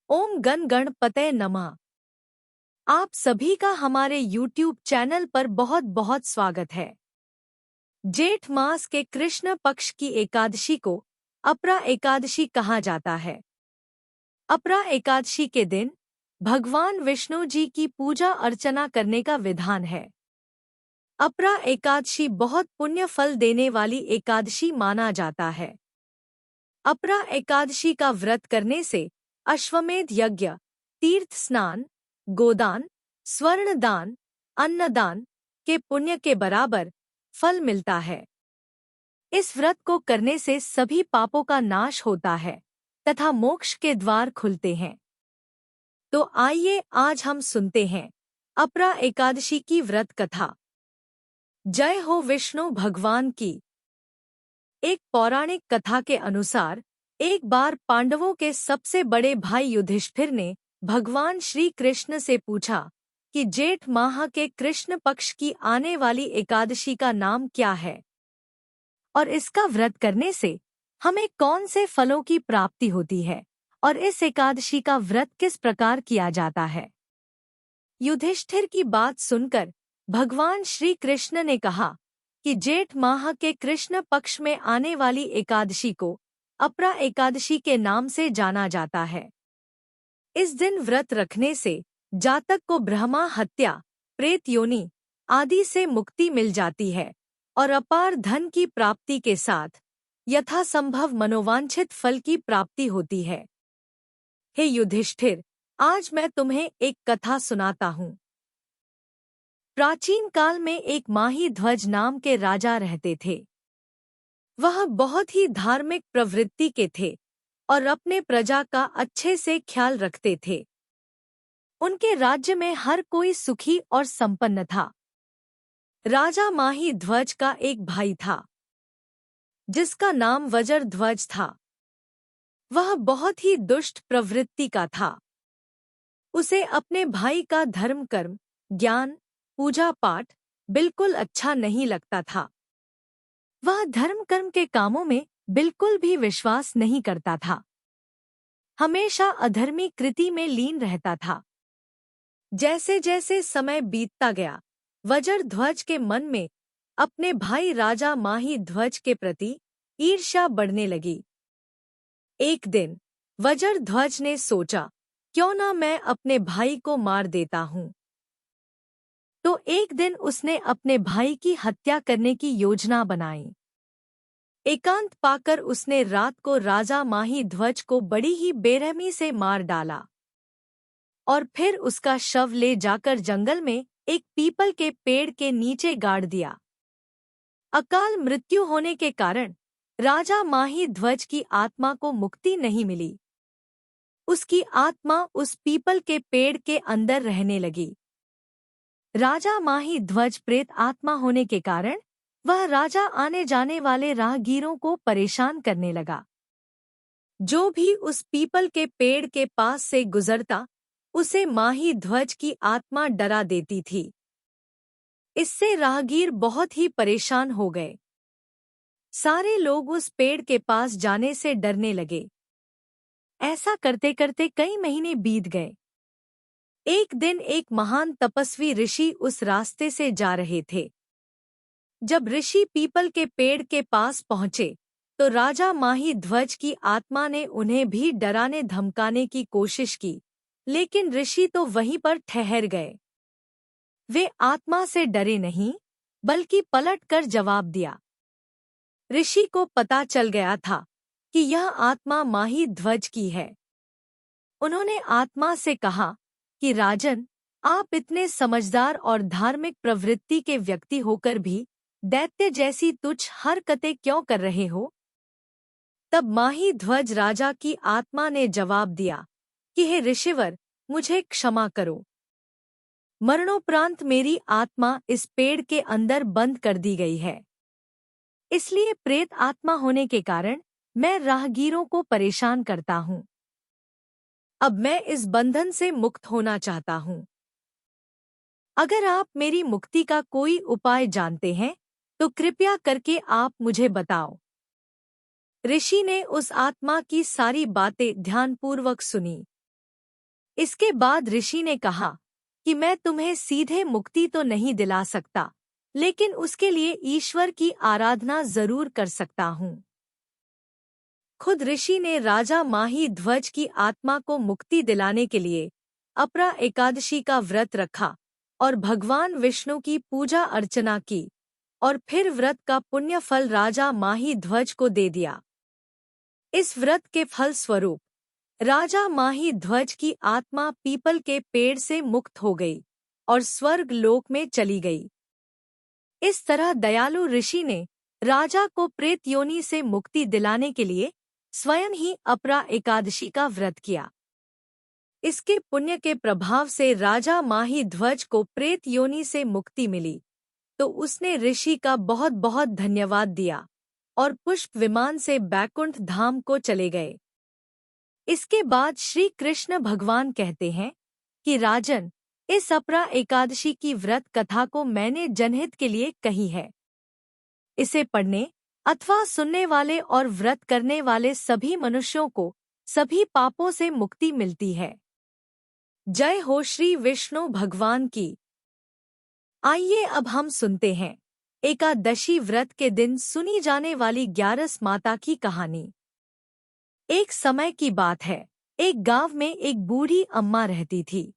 ओम गण गणपतये नमः। आप सभी का हमारे YouTube चैनल पर बहुत बहुत स्वागत है। जेठ मास के कृष्ण पक्ष की एकादशी को अपरा एकादशी कहा जाता है। अपरा एकादशी के दिन भगवान विष्णु जी की पूजा अर्चना करने का विधान है। अपरा एकादशी बहुत पुण्य फल देने वाली एकादशी माना जाता है। अपरा एकादशी का व्रत करने से अश्वमेध यज्ञ, तीर्थ स्नान, गोदान, स्वर्णदान, अन्नदान के पुण्य के बराबर फल मिलता है। इस व्रत को करने से सभी पापों का नाश होता है तथा मोक्ष के द्वार खुलते हैं। तो आइए आज हम सुनते हैं अपरा एकादशी की व्रत कथा। जय हो विष्णु भगवान की। एक पौराणिक कथा के अनुसार एक बार पांडवों के सबसे बड़े भाई युधिष्ठिर ने भगवान श्री कृष्ण से पूछा कि जेठ माह के कृष्ण पक्ष की आने वाली एकादशी का नाम क्या है और इसका व्रत करने से हमें कौन से फलों की प्राप्ति होती है और इस एकादशी का व्रत किस प्रकार किया जाता है। युधिष्ठिर की बात सुनकर भगवान श्री कृष्ण ने कहा कि जेठ माह के कृष्ण पक्ष में आने वाली एकादशी को अपरा एकादशी के नाम से जाना जाता है। इस दिन व्रत रखने से जातक को ब्रह्मा हत्या, प्रेत योनि आदि से मुक्ति मिल जाती है और अपार धन की प्राप्ति के साथ यथासंभव मनोवांछित फल की प्राप्ति होती है। हे युधिष्ठिर, आज मैं तुम्हें एक कथा सुनाता हूँ। प्राचीन काल में एक माही ध्वज नाम के राजा रहते थे। वह बहुत ही धार्मिक प्रवृत्ति के थे और अपने प्रजा का अच्छे से ख्याल रखते थे। उनके राज्य में हर कोई सुखी और संपन्न था। राजा माही ध्वज का एक भाई था जिसका नाम वज्र ध्वज था। वह बहुत ही दुष्ट प्रवृत्ति का था। उसे अपने भाई का धर्म कर्म, ज्ञान, पूजा पाठ बिल्कुल अच्छा नहीं लगता था। वह धर्म कर्म के कामों में बिल्कुल भी विश्वास नहीं करता था। हमेशा अधर्मी कृति में लीन रहता था। जैसे जैसे समय बीतता गया, वज्र ध्वज के मन में अपने भाई राजा माही ध्वज के प्रति ईर्ष्या बढ़ने लगी। एक दिन वज्र ध्वज ने सोचा, क्यों ना मैं अपने भाई को मार देता हूँ। तो एक दिन उसने अपने भाई की हत्या करने की योजना बनाई। एकांत पाकर उसने रात को राजा माही ध्वज को बड़ी ही बेरहमी से मार डाला और फिर उसका शव ले जाकर जंगल में एक पीपल के पेड़ के नीचे गाड़ दिया। अकाल मृत्यु होने के कारण राजा माही ध्वज की आत्मा को मुक्ति नहीं मिली। उसकी आत्मा उस पीपल के पेड़ के अंदर रहने लगी। राजा माही ध्वज प्रेत आत्मा होने के कारण वह राजा आने जाने वाले राहगीरों को परेशान करने लगा। जो भी उस पीपल के पेड़ के पास से गुजरता उसे माही ध्वज की आत्मा डरा देती थी। इससे राहगीर बहुत ही परेशान हो गए। सारे लोग उस पेड़ के पास जाने से डरने लगे। ऐसा करते करते कई महीने बीत गए। एक दिन एक महान तपस्वी ऋषि उस रास्ते से जा रहे थे। जब ऋषि पीपल के पेड़ के पास पहुंचे तो राजा माही ध्वज की आत्मा ने उन्हें भी डराने धमकाने की कोशिश की, लेकिन ऋषि तो वहीं पर ठहर गए। वे आत्मा से डरे नहीं बल्कि पलटकर जवाब दिया। ऋषि को पता चल गया था कि यह आत्मा माही ध्वज की है। उन्होंने आत्मा से कहा कि राजन, आप इतने समझदार और धार्मिक प्रवृत्ति के व्यक्ति होकर भी दैत्य जैसी तुच्छ हरकतें क्यों कर रहे हो? तब माही ध्वज राजा की आत्मा ने जवाब दिया कि हे ऋषिवर, मुझे क्षमा करो। मरणोपरांत मेरी आत्मा इस पेड़ के अंदर बंद कर दी गई है। इसलिए प्रेत आत्मा होने के कारण मैं राहगीरों को परेशान करता हूँ। अब मैं इस बंधन से मुक्त होना चाहता हूँ। अगर आप मेरी मुक्ति का कोई उपाय जानते हैं तो कृपया करके आप मुझे बताओ। ऋषि ने उस आत्मा की सारी बातें ध्यानपूर्वक सुनी। इसके बाद ऋषि ने कहा कि मैं तुम्हें सीधे मुक्ति तो नहीं दिला सकता, लेकिन उसके लिए ईश्वर की आराधना जरूर कर सकता हूँ। खुद ऋषि ने राजा माही ध्वज की आत्मा को मुक्ति दिलाने के लिए अपरा एकादशी का व्रत रखा और भगवान विष्णु की पूजा अर्चना की, और फिर व्रत का पुण्य फल राजा माही ध्वज को दे दिया। इस व्रत के फल स्वरूप राजा माही ध्वज की आत्मा पीपल के पेड़ से मुक्त हो गई और स्वर्ग लोक में चली गई। इस तरह दयालु ऋषि ने राजा को प्रेत योनि से मुक्ति दिलाने के लिए स्वयं ही अपरा एकादशी का व्रत किया। इसके पुण्य के प्रभाव से राजा माही ध्वज को प्रेत योनि से मुक्ति मिली, तो उसने ऋषि का बहुत बहुत धन्यवाद दिया और पुष्प विमान से बैकुंठ धाम को चले गए। इसके बाद श्री कृष्ण भगवान कहते हैं कि राजन, इस अपरा एकादशी की व्रत कथा को मैंने जनहित के लिए कही है। इसे पढ़ने अथवा सुनने वाले और व्रत करने वाले सभी मनुष्यों को सभी पापों से मुक्ति मिलती है। जय हो श्री विष्णु भगवान की। आइए अब हम सुनते हैं एकादशी व्रत के दिन सुनी जाने वाली ग्यारस माता की कहानी। एक समय की बात है, एक गांव में एक बूढ़ी अम्मा रहती थी।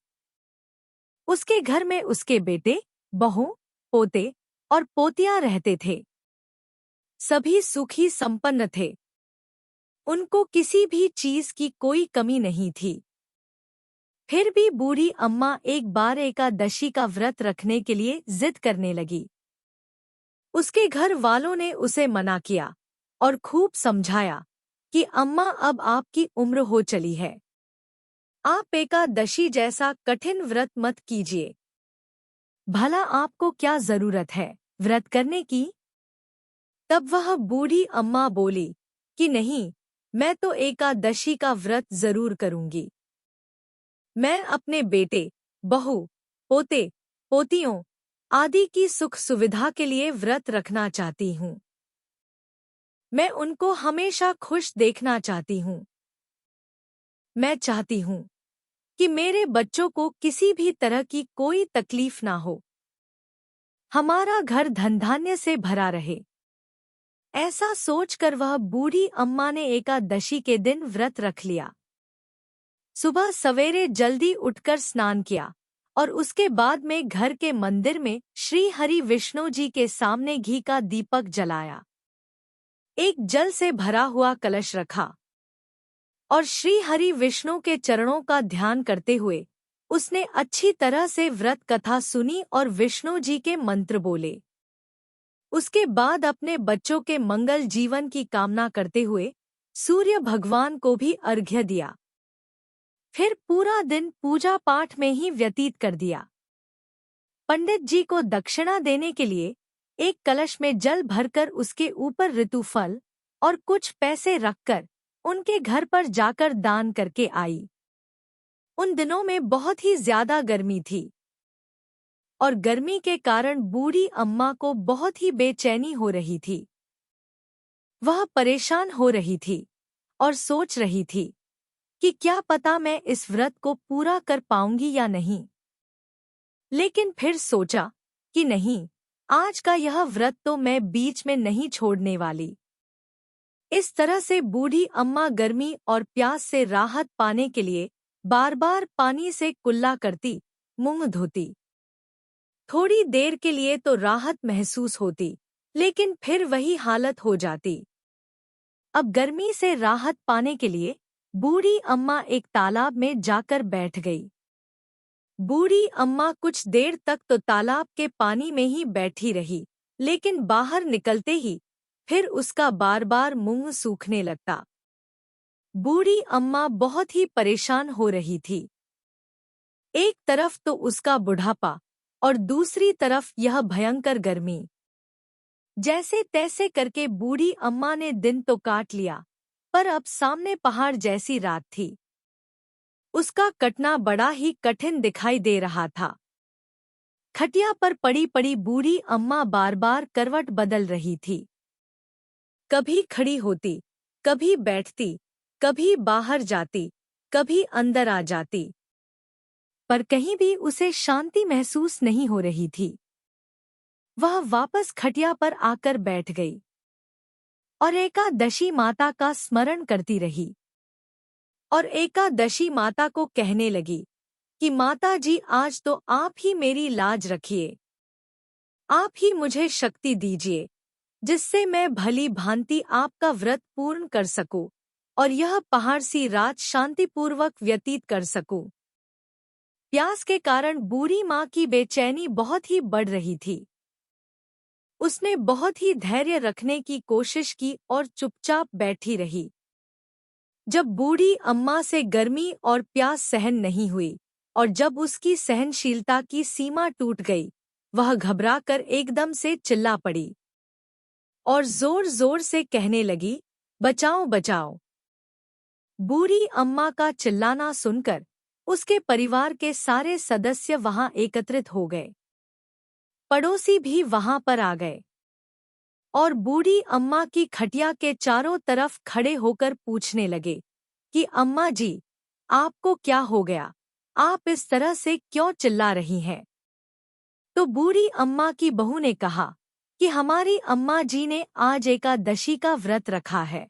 उसके घर में उसके बेटे, बहू, पोते और पोतियां रहते थे। सभी सुखी संपन्न थे। उनको किसी भी चीज की कोई कमी नहीं थी। फिर भी बूढ़ी अम्मा एक बार एकादशी का व्रत रखने के लिए जिद करने लगी। उसके घर वालों ने उसे मना किया और खूब समझाया कि अम्मा, अब आपकी उम्र हो चली है, आप एकादशी जैसा कठिन व्रत मत कीजिए। भला आपको क्या जरूरत है व्रत करने की? तब वह बूढ़ी अम्मा बोली कि नहीं, मैं तो एकादशी का व्रत जरूर करूंगी। मैं अपने बेटे, बहू, पोते, पोतियों आदि की सुख सुविधा के लिए व्रत रखना चाहती हूँ। मैं उनको हमेशा खुश देखना चाहती हूँ। मैं चाहती हूँ कि मेरे बच्चों को किसी भी तरह की कोई तकलीफ ना हो। हमारा घर धन धान्य से भरा रहे। ऐसा सोचकर वह बूढ़ी अम्मा ने एकादशी के दिन व्रत रख लिया। सुबह सवेरे जल्दी उठकर स्नान किया और उसके बाद में घर के मंदिर में श्री हरि विष्णु जी के सामने घी का दीपक जलाया। एक जल से भरा हुआ कलश रखा और श्री हरि विष्णु के चरणों का ध्यान करते हुए उसने अच्छी तरह से व्रत कथा सुनी और विष्णु जी के मंत्र बोले। उसके बाद अपने बच्चों के मंगल जीवन की कामना करते हुए सूर्य भगवान को भी अर्घ्य दिया। फिर पूरा दिन पूजा पाठ में ही व्यतीत कर दिया। पंडित जी को दक्षिणा देने के लिए एक कलश में जल भरकर उसके ऊपर ऋतुफल और कुछ पैसे रखकर उनके घर पर जाकर दान करके आई। उन दिनों में बहुत ही ज्यादा गर्मी थी और गर्मी के कारण बूढ़ी अम्मा को बहुत ही बेचैनी हो रही थी। वह परेशान हो रही थी और सोच रही थी कि क्या पता मैं इस व्रत को पूरा कर पाऊंगी या नहीं। लेकिन फिर सोचा कि नहीं, आज का यह व्रत तो मैं बीच में नहीं छोड़ने वाली। इस तरह से बूढ़ी अम्मा गर्मी और प्यास से राहत पाने के लिए बार बार पानी से कुल्ला करती, मुंह धोती। थोड़ी देर के लिए तो राहत महसूस होती, लेकिन फिर वही हालत हो जाती। अब गर्मी से राहत पाने के लिए बूढ़ी अम्मा एक तालाब में जाकर बैठ गई। बूढ़ी अम्मा कुछ देर तक तो तालाब के पानी में ही बैठी रही, लेकिन बाहर निकलते ही फिर उसका बार बार मुंह सूखने लगता। बूढ़ी अम्मा बहुत ही परेशान हो रही थी। एक तरफ तो उसका बुढ़ापा और दूसरी तरफ यह भयंकर गर्मी। जैसे तैसे करके बूढ़ी अम्मा ने दिन तो काट लिया, पर अब सामने पहाड़ जैसी रात थी। उसका कटना बड़ा ही कठिन दिखाई दे रहा था। खटिया पर पड़ी पड़ी बूढ़ी अम्मा बार बार करवट बदल रही थी। कभी खड़ी होती, कभी बैठती, कभी बाहर जाती, कभी अंदर आ जाती। पर कहीं भी उसे शांति महसूस नहीं हो रही थी। वह वापस खटिया पर आकर बैठ गई और एकादशी माता का स्मरण करती रही और एकादशी माता को कहने लगी कि माता जी, आज तो आप ही मेरी लाज रखिए। आप ही मुझे शक्ति दीजिए जिससे मैं भली भांति आपका व्रत पूर्ण कर सकूं और यह पहाड़ सी रात शांतिपूर्वक व्यतीत कर सकूं। प्यास के कारण बूढ़ी माँ की बेचैनी बहुत ही बढ़ रही थी। उसने बहुत ही धैर्य रखने की कोशिश की और चुपचाप बैठी रही। जब बूढ़ी अम्मा से गर्मी और प्यास सहन नहीं हुई और जब उसकी सहनशीलता की सीमा टूट गई, वह घबराकर एकदम से चिल्ला पड़ी और जोर जोर से कहने लगी, बचाओ बचाओ। बूढ़ी अम्मा का चिल्लाना सुनकर उसके परिवार के सारे सदस्य वहां एकत्रित हो गए। पड़ोसी भी वहां पर आ गए और बूढ़ी अम्मा की खटिया के चारों तरफ खड़े होकर पूछने लगे कि अम्मा जी, आपको क्या हो गया? आप इस तरह से क्यों चिल्ला रही हैं? तो बूढ़ी अम्मा की बहू ने कहा कि हमारी अम्मा जी ने आज एकादशी का व्रत रखा है।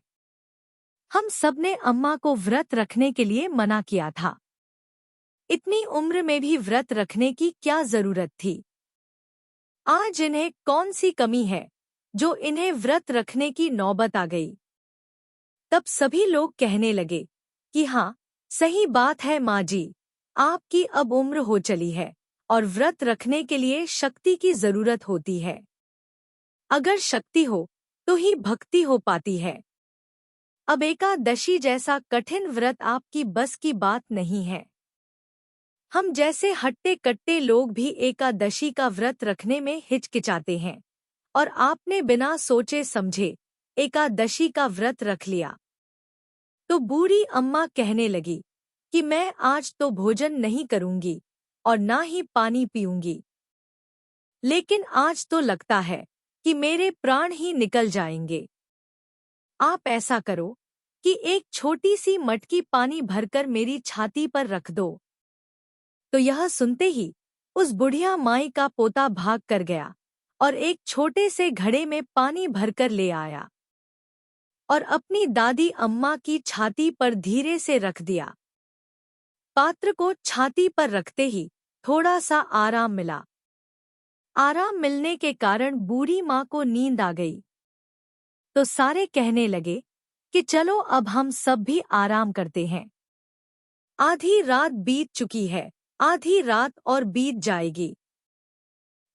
हम सबने अम्मा को व्रत रखने के लिए मना किया था। इतनी उम्र में भी व्रत रखने की क्या जरूरत थी? आज इन्हें कौन सी कमी है जो इन्हें व्रत रखने की नौबत आ गई? तब सभी लोग कहने लगे कि हाँ, सही बात है माँ जी, आपकी अब उम्र हो चली है और व्रत रखने के लिए शक्ति की जरूरत होती है। अगर शक्ति हो तो ही भक्ति हो पाती है। अब एकादशी जैसा कठिन व्रत आपकी बस की बात नहीं है। हम जैसे हट्टे कट्टे लोग भी एकादशी का व्रत रखने में हिचकिचाते हैं और आपने बिना सोचे समझे एकादशी का व्रत रख लिया। तो बूढ़ी अम्मा कहने लगी कि मैं आज तो भोजन नहीं करूंगी और ना ही पानी पीऊंगी, लेकिन आज तो लगता है कि मेरे प्राण ही निकल जाएंगे। आप ऐसा करो कि एक छोटी सी मटकी पानी भरकर मेरी छाती पर रख दो। तो यह सुनते ही उस बुढ़िया माई का पोता भाग कर गया और एक छोटे से घड़े में पानी भरकर ले आया और अपनी दादी अम्मा की छाती पर धीरे से रख दिया। पात्र को छाती पर रखते ही थोड़ा सा आराम मिला। आराम मिलने के कारण बूढ़ी माँ को नींद आ गई। तो सारे कहने लगे कि चलो अब हम सब भी आराम करते हैं। आधी रात बीत चुकी है, आधी रात और बीत जाएगी।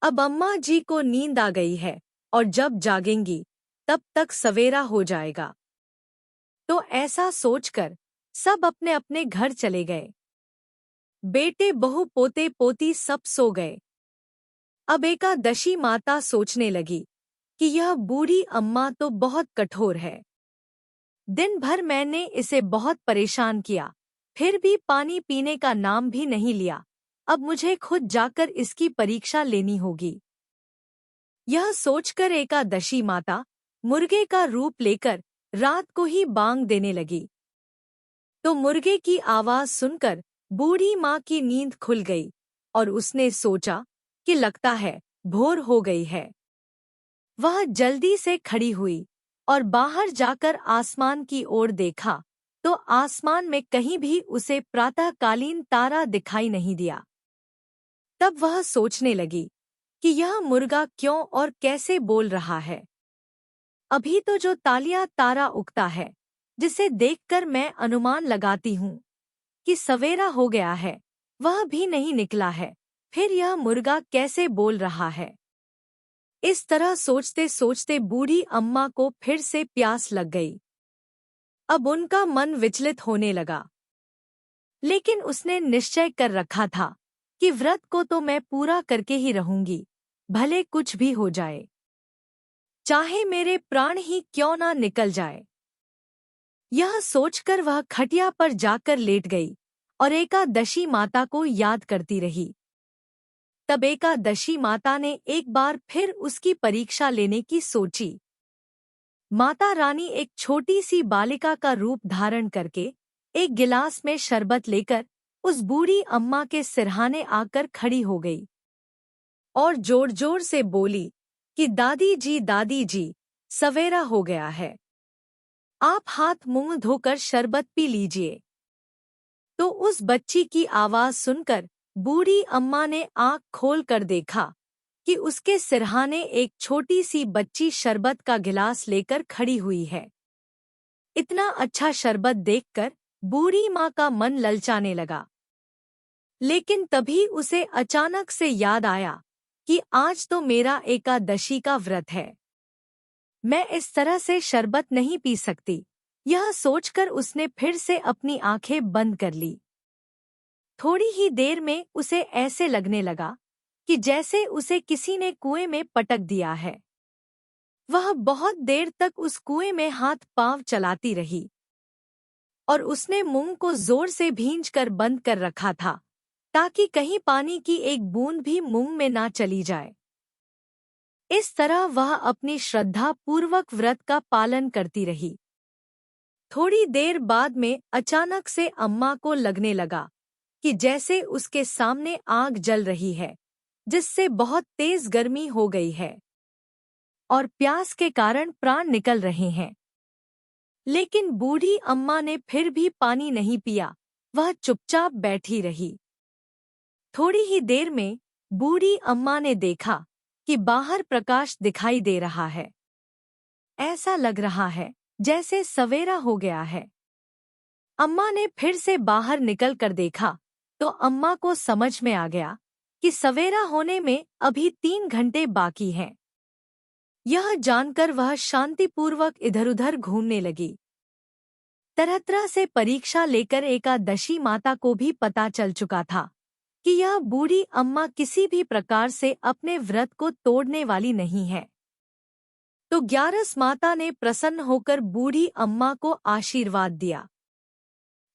अब अम्मा जी को नींद आ गई है और जब जागेंगी तब तक सवेरा हो जाएगा। तो ऐसा सोचकर सब अपने अपने घर चले गए। बेटे बहू पोते पोती सब सो गए। अब एकादशी माता सोचने लगी कि यह बूढ़ी अम्मा तो बहुत कठोर है। दिन भर मैंने इसे बहुत परेशान किया, फिर भी पानी पीने का नाम भी नहीं लिया। अब मुझे खुद जाकर इसकी परीक्षा लेनी होगी। यह सोचकर एकादशी माता मुर्गे का रूप लेकर रात को ही बांग देने लगी। तो मुर्गे की आवाज सुनकर बूढ़ी माँ की नींद खुल गई और उसने सोचा कि लगता है भोर हो गई है। वह जल्दी से खड़ी हुई और बाहर जाकर आसमान की ओर देखा तो आसमान में कहीं भी उसे प्रातःकालीन तारा दिखाई नहीं दिया। तब वह सोचने लगी कि यह मुर्गा क्यों और कैसे बोल रहा है। अभी तो जो तालिया तारा उगता है, जिसे देखकर मैं अनुमान लगाती हूँ कि सवेरा हो गया है, वह भी नहीं निकला है, फिर यह मुर्गा कैसे बोल रहा है। इस तरह सोचते सोचते बूढ़ी अम्मा को फिर से प्यास लग गई। अब उनका मन विचलित होने लगा, लेकिन उसने निश्चय कर रखा था कि व्रत को तो मैं पूरा करके ही रहूंगी, भले कुछ भी हो जाए, चाहे मेरे प्राण ही क्यों ना निकल जाए। यह सोचकर वह खटिया पर जाकर लेट गई और एकादशी माता को याद करती रही। तब एकादशी माता ने एक बार फिर उसकी परीक्षा लेने की सोची। माता रानी एक छोटी सी बालिका का रूप धारण करके एक गिलास में शरबत लेकर उस बूढ़ी अम्मा के सिरहाने आकर खड़ी हो गई और जोर जोर से बोली कि दादी जी, सवेरा हो गया है, आप हाथ मुंह धोकर शरबत पी लीजिए। तो उस बच्ची की आवाज सुनकर बूढ़ी अम्मा ने आंख खोल कर देखा कि उसके सिरहाने एक छोटी सी बच्ची शरबत का गिलास लेकर खड़ी हुई है। इतना अच्छा शरबत देखकर बूढ़ी माँ का मन ललचाने लगा। लेकिन तभी उसे अचानक से याद आया कि आज तो मेरा एकादशी का व्रत है, मैं इस तरह से शरबत नहीं पी सकती। यह सोचकर उसने फिर से अपनी आंखें बंद कर ली। थोड़ी ही देर में उसे ऐसे लगने लगा कि जैसे उसे किसी ने कुएं में पटक दिया है। वह बहुत देर तक उस कुएं में हाथ पांव चलाती रही और उसने मुंह को जोर से भींचकर बंद कर रखा था ताकि कहीं पानी की एक बूंद भी मुंह में ना चली जाए। इस तरह वह अपनी श्रद्धा पूर्वक व्रत का पालन करती रही। थोड़ी देर बाद में अचानक से अम्मा को लगने लगा कि जैसे उसके सामने आग जल रही है, जिससे बहुत तेज गर्मी हो गई है और प्यास के कारण प्राण निकल रहे हैं। लेकिन बूढ़ी अम्मा ने फिर भी पानी नहीं पिया, वह चुपचाप बैठी रही। थोड़ी ही देर में बूढ़ी अम्मा ने देखा कि बाहर प्रकाश दिखाई दे रहा है। ऐसा लग रहा है जैसे सवेरा हो गया है। अम्मा ने फिर से बाहर निकल कर देखा तो अम्मा को समझ में आ गया कि सवेरा होने में अभी 3 घंटे बाकी हैं। यह जानकर वह शांतिपूर्वक इधर-उधर घूमने लगी। तरह-तरह से परीक्षा लेकर एकादशी माता को भी पता चल चुका था कि यह बूढ़ी अम्मा किसी भी प्रकार से अपने व्रत को तोड़ने वाली नहीं है। तो ग्यारस माता ने प्रसन्न होकर बूढ़ी अम्मा को आशीर्वाद दिया,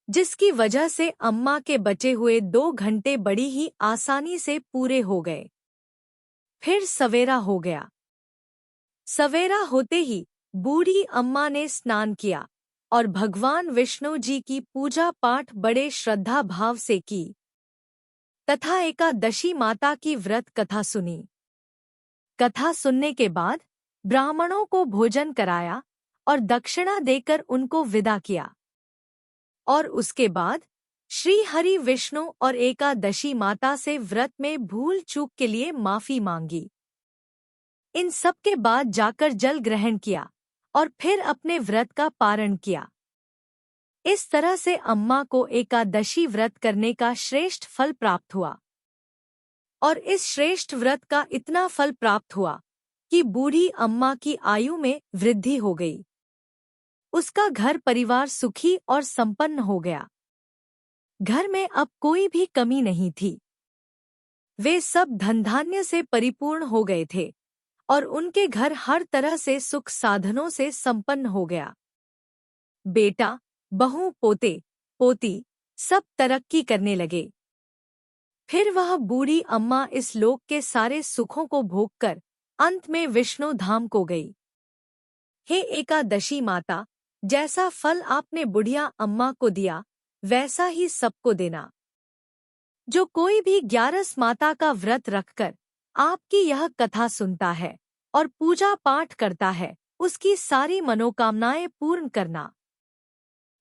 जिसकी वजह से अम्मा के बचे हुए 2 घंटे बड़ी ही आसानी से पूरे हो गए। फिर सवेरा हो गया। सवेरा होते ही बूढ़ी अम्मा ने स्नान किया और भगवान विष्णु जी की पूजा पाठ बड़े श्रद्धा भाव से की तथा एकादशी माता की व्रत कथा सुनी। कथा सुनने के बाद ब्राह्मणों को भोजन कराया और दक्षिणा देकर उनको विदा किया और उसके बाद श्री हरि विष्णु और एकादशी माता से व्रत में भूल चूक के लिए माफी मांगी। इन सब के बाद जाकर जल ग्रहण किया और फिर अपने व्रत का पारण किया। इस तरह से अम्मा को एकादशी व्रत करने का श्रेष्ठ फल प्राप्त हुआ और इस श्रेष्ठ व्रत का इतना फल प्राप्त हुआ कि बूढ़ी अम्मा की आयु में वृद्धि हो गई। उसका घर परिवार सुखी और संपन्न हो गया। घर में अब कोई भी कमी नहीं थी। वे सब धन धान्य से परिपूर्ण हो गए थे और उनके घर हर तरह से सुख साधनों से संपन्न हो गया। बेटा, बहू, पोते, पोती सब तरक्की करने लगे। फिर वह बूढ़ी अम्मा इस लोक के सारे सुखों को भोगकर अंत में विष्णु धाम को गई। हे एकादशी माता, जैसा फल आपने बुढ़िया अम्मा को दिया वैसा ही सबको देना। जो कोई भी ग्यारस माता का व्रत रखकर आपकी यह कथा सुनता है और पूजा पाठ करता है, उसकी सारी मनोकामनाएं पूर्ण करना।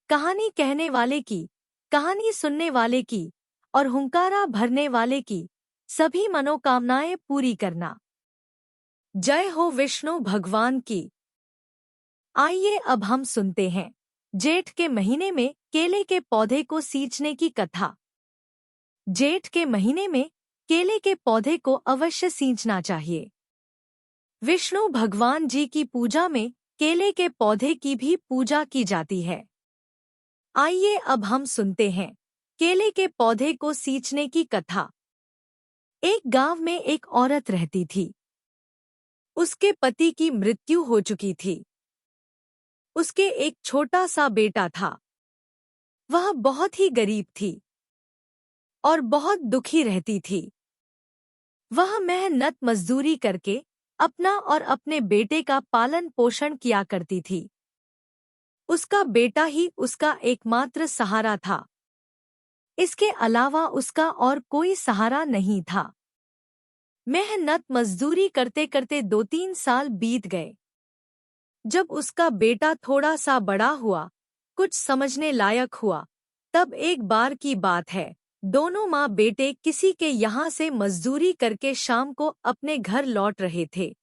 कहानी कहने वाले की, कहानी सुनने वाले की और हुंकारा भरने वाले की सभी मनोकामनाएं पूरी करना। जय हो विष्णु भगवान की। आइए अब हम सुनते हैं जेठ के महीने में केले के पौधे को सींचने की कथा। जेठ के महीने में केले के पौधे को अवश्य सींचना चाहिए। विष्णु भगवान जी की पूजा में केले के पौधे की भी पूजा की जाती है। आइए अब हम सुनते हैं केले के पौधे को सींचने की कथा। एक गांव में एक औरत रहती थी। उसके पति की मृत्यु हो चुकी थी। उसके एक छोटा सा बेटा था। वह बहुत ही गरीब थी और बहुत दुखी रहती थी। वह मेहनत मजदूरी करके अपना और अपने बेटे का पालन पोषण किया करती थी। उसका बेटा ही उसका एकमात्र सहारा था। इसके अलावा उसका और कोई सहारा नहीं था। मेहनत मजदूरी करते करते 2-3 साल बीत गए। जब उसका बेटा थोड़ा सा बड़ा हुआ, कुछ समझने लायक हुआ, तब एक बार की बात है, दोनों माँ बेटे किसी के यहाँ से मजदूरी करके शाम को अपने घर लौट रहे थे।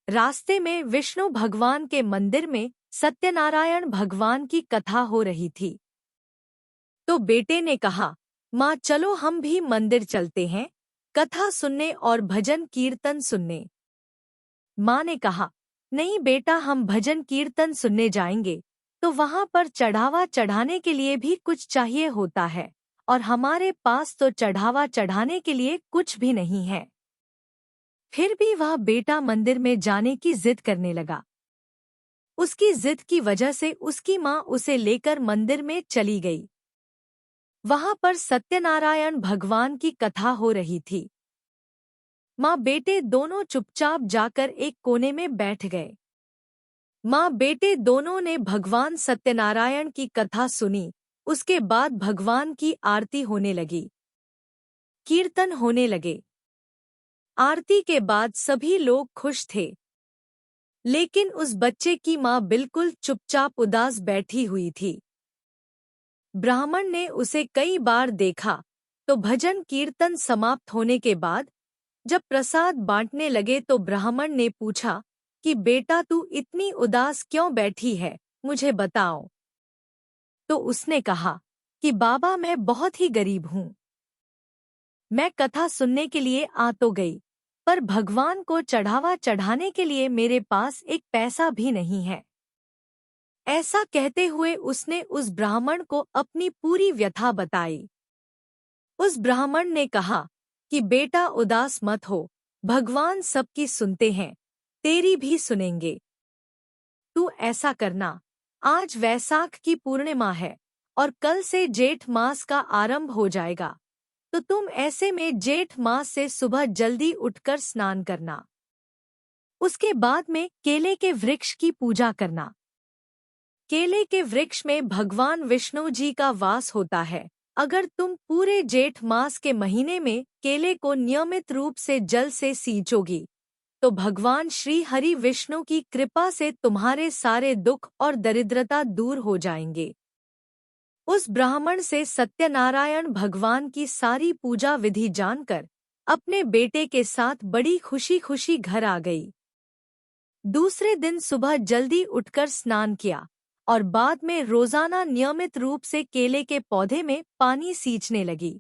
रास्ते में विष्णु भगवान के मंदिर में सत्यनारायण भगवान की कथा हो रही थी। तो बेटे ने कहा, माँ चलो हम भी मंदिर चलते हैं, कथा सुनने और भजन कीर्तन सुनने। माँ ने कहा, नहीं बेटा, हम भजन कीर्तन सुनने जाएंगे तो वहां पर चढ़ावा चढ़ाने के लिए भी कुछ चाहिए होता है, और हमारे पास तो चढ़ावा चढ़ाने के लिए कुछ भी नहीं है। फिर भी वह बेटा मंदिर में जाने की जिद करने लगा। उसकी जिद की वजह से उसकी माँ उसे लेकर मंदिर में चली गई। वहां पर सत्यनारायण भगवान की कथा हो रही थी। माँ बेटे दोनों चुपचाप जाकर एक कोने में बैठ गए। माँ बेटे दोनों ने भगवान सत्यनारायण की कथा सुनी। उसके बाद भगवान की आरती होने लगी, कीर्तन होने लगे। आरती के बाद सभी लोग खुश थे, लेकिन उस बच्चे की माँ बिल्कुल चुपचाप उदास बैठी हुई थी। ब्राह्मण ने उसे कई बार देखा, तो भजन कीर्तन समाप्त होने के बाद जब प्रसाद बांटने लगे तो ब्राह्मण ने पूछा कि बेटा तू इतनी उदास क्यों बैठी है, मुझे बताओ। तो उसने कहा कि बाबा मैं बहुत ही गरीब हूँ। मैं कथा सुनने के लिए आ तो गई, पर भगवान को चढ़ावा चढ़ाने के लिए मेरे पास एक पैसा भी नहीं है। ऐसा कहते हुए उसने उस ब्राह्मण को अपनी पूरी व्यथा बताई। उस ब्राह्मण ने कहा कि बेटा उदास मत हो, भगवान सबकी सुनते हैं, तेरी भी सुनेंगे। तू ऐसा करना, आज वैसाख की पूर्णिमा है और कल से जेठ मास का आरंभ हो जाएगा, तो तुम ऐसे में जेठ मास से सुबह जल्दी उठकर स्नान करना। उसके बाद में केले के वृक्ष की पूजा करना। केले के वृक्ष में भगवान विष्णु जी का वास होता है। अगर तुम पूरे जेठ मास के महीने में केले को नियमित रूप से जल से सींचोगी, तो भगवान श्री हरि विष्णु की कृपा से तुम्हारे सारे दुख और दरिद्रता दूर हो जाएंगे। उस ब्राह्मण से सत्यनारायण भगवान की सारी पूजा विधि जानकर अपने बेटे के साथ बड़ी खुशी खुशी घर आ गई। दूसरे दिन सुबह जल्दी उठकर स्नान किया और बाद में रोजाना नियमित रूप से केले के पौधे में पानी सींचने लगी।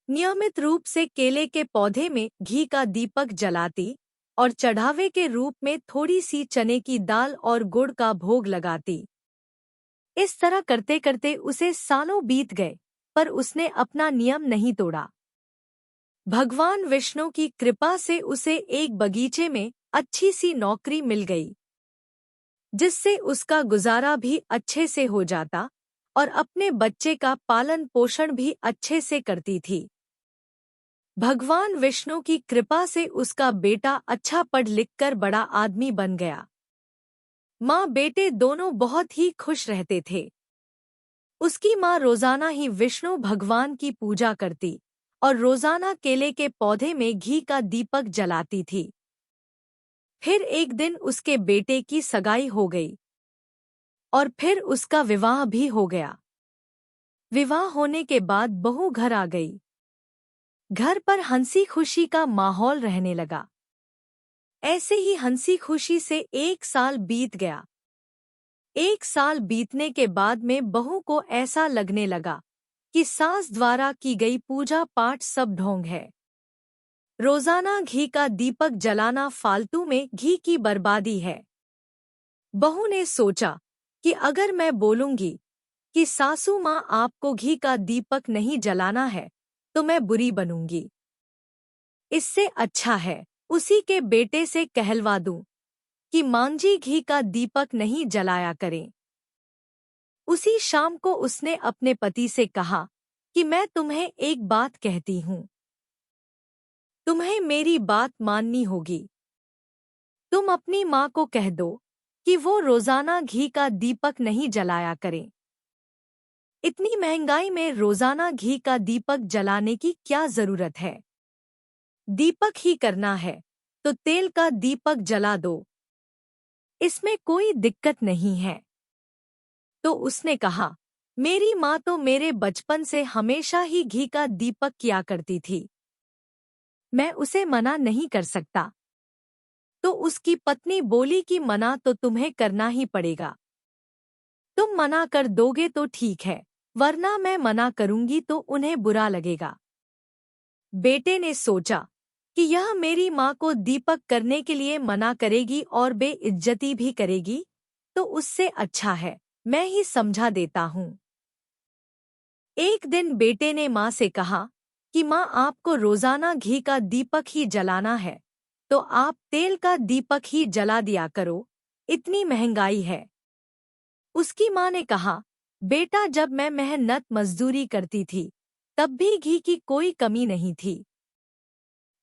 नियमित रूप से केले के पौधे में घी का दीपक जलाती और चढ़ावे के रूप में थोड़ी सी चने की दाल और गुड़ का भोग लगाती। इस तरह करते करते उसे सालों बीत गए, पर उसने अपना नियम नहीं तोड़ा। भगवान विष्णु की कृपा से उसे एक बगीचे में अच्छी सी नौकरी मिल गई, जिससे उसका गुजारा भी अच्छे से हो जाता और अपने बच्चे का पालन पोषण भी अच्छे से करती थी। भगवान विष्णु की कृपा से उसका बेटा अच्छा पढ़ लिख कर बड़ा आदमी बन गया। माँ बेटे दोनों बहुत ही खुश रहते थे। उसकी माँ रोजाना ही विष्णु भगवान की पूजा करती और रोजाना केले के पौधे में घी का दीपक जलाती थी। फिर एक दिन उसके बेटे की सगाई हो गई और फिर उसका विवाह भी हो गया। विवाह होने के बाद बहू घर आ गई। घर पर हंसी खुशी का माहौल रहने लगा। ऐसे ही हंसी खुशी से 1 साल बीत गया। 1 साल बीतने के बाद में बहू को ऐसा लगने लगा कि सास द्वारा की गई पूजा पाठ सब ढोंग है। रोजाना घी का दीपक जलाना फालतू में घी की बर्बादी है। बहू ने सोचा कि अगर मैं बोलूंगी कि सासू माँ आपको घी का दीपक नहीं जलाना है, तो मैं बुरी बनूंगी। इससे अच्छा है उसी के बेटे से कहलवा दूं कि मांझी घी का दीपक नहीं जलाया करें। उसी शाम को उसने अपने पति से कहा कि मैं तुम्हें एक बात कहती हूँ, तुम्हें मेरी बात माननी होगी। तुम अपनी माँ को कह दो कि वो रोजाना घी का दीपक नहीं जलाया करें। इतनी महंगाई में रोजाना घी का दीपक जलाने की क्या जरूरत है? दीपक ही करना है तो तेल का दीपक जला दो, इसमें कोई दिक्कत नहीं है। तो उसने कहा, मेरी माँ तो मेरे बचपन से हमेशा ही घी का दीपक किया करती थी, मैं उसे मना नहीं कर सकता। तो उसकी पत्नी बोली कि मना तो तुम्हें करना ही पड़ेगा। तुम मना कर दोगे तो ठीक है, वरना मैं मना करूंगी तो उन्हें बुरा लगेगा। बेटे ने सोचा कि यह मेरी माँ को दीपक करने के लिए मना करेगी और बेइज्जती भी करेगी, तो उससे अच्छा है मैं ही समझा देता हूँ। एक दिन बेटे ने माँ से कहा कि माँ, आपको रोजाना घी का दीपक ही जलाना है, तो आप तेल का दीपक ही जला दिया करो, इतनी महंगाई है। उसकी माँ ने कहा, बेटा, जब मैं मेहनत मजदूरी करती थी तब भी घी की कोई कमी नहीं थी।